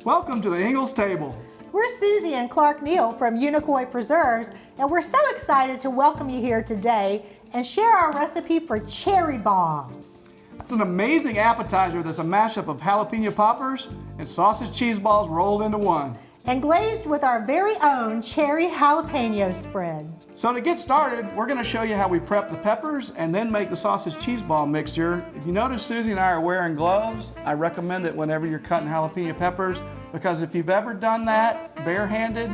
Welcome to the Ingles table. We're Susie and Clark Neal from Unicoi Preserves, and we're so excited to welcome you here today and share our recipe for cherry bombs. It's an amazing appetizer that's a mashup of jalapeno poppers and sausage cheese balls rolled into one. And glazed with our very own cherry jalapeno spread. So to get started, we're going to show you how we prep the peppers and then make the sausage cheese ball mixture. If you notice Susie and I are wearing gloves, I recommend it whenever you're cutting jalapeno peppers, because if you've ever done that barehanded,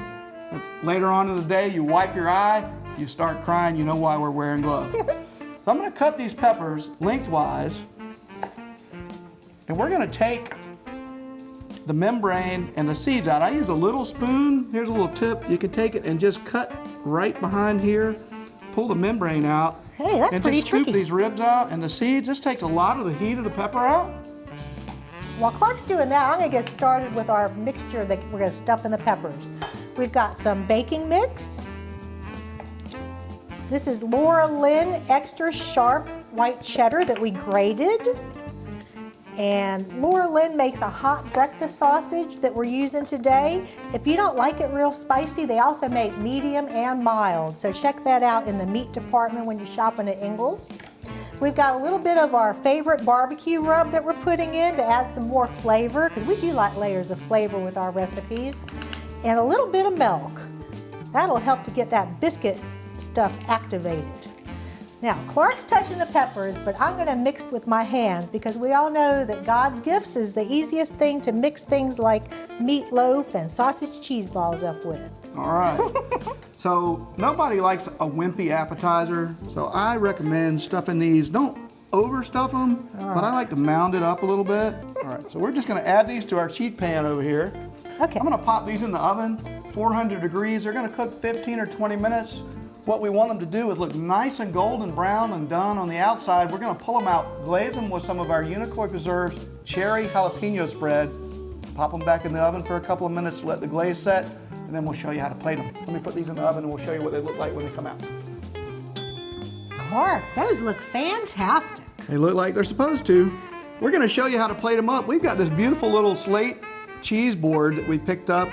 later on in the day you wipe your eye, you start crying, you know why we're wearing gloves. So I'm going to cut these peppers lengthwise, and we're going to take the membrane and the seeds out. I use a little spoon. Here's a little tip. You can take it and just cut right behind here, pull the membrane out. Hey, that's and pretty just scoop tricky. these ribs out and the seeds. This takes a lot of the heat of the pepper out. While Clark's doing that, I'm going to get started with our mixture that we're going to stuff in the peppers. We've got some baking mix. This is Laura Lynn extra sharp white cheddar that we grated. And Laura Lynn makes a hot breakfast sausage that we're using today. If you don't like it real spicy, they also make medium and mild. So check that out in the meat department when you're shopping at Ingles. We've got a little bit of our favorite barbecue rub that we're putting in to add some more flavor, because we do like layers of flavor with our recipes. And a little bit of milk. That'll help to get that biscuit stuff activated. Now, Clark's touching the peppers, but I'm going to mix with my hands because we all know that God's gifts is the easiest thing to mix things like meatloaf and sausage cheese balls up with. All right. So nobody likes a wimpy appetizer, so I recommend stuffing these. Don't overstuff them, but I like to mound it up a little bit. All right, so we're just going to add these to our sheet pan over here. Okay. I'm going to pop these in the oven, 400 degrees. They're going to cook 15 or 20 minutes. What we want them to do is look nice and golden brown and done on the outside. We're going to pull them out, glaze them with some of our Unicoi Preserves cherry jalapeno spread, pop them back in the oven for a couple of minutes, let the glaze set, and then we'll show you how to plate them. Let me put these in the oven and we'll show you what they look like when they come out. Clark, those look fantastic. They look like they're supposed to. We're going to show you how to plate them up. We've got this beautiful little slate cheese board that we picked up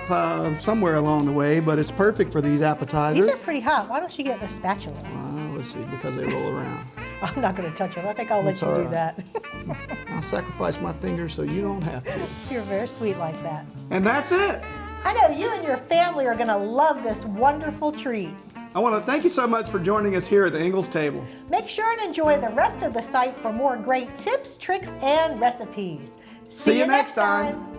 somewhere along the way, but it's perfect for these appetizers. These are pretty hot. Why don't you get the spatula? Let's see, because they roll around. I'm not going to touch them. I think I'll let you do that. I'll sacrifice my fingers so you don't have to. You're very sweet like that. And that's it. I know you and your family are going to love this wonderful treat. I want to thank you so much for joining us here at the Ingles table. Make sure and enjoy the rest of the site for more great tips, tricks, and recipes. See you next time.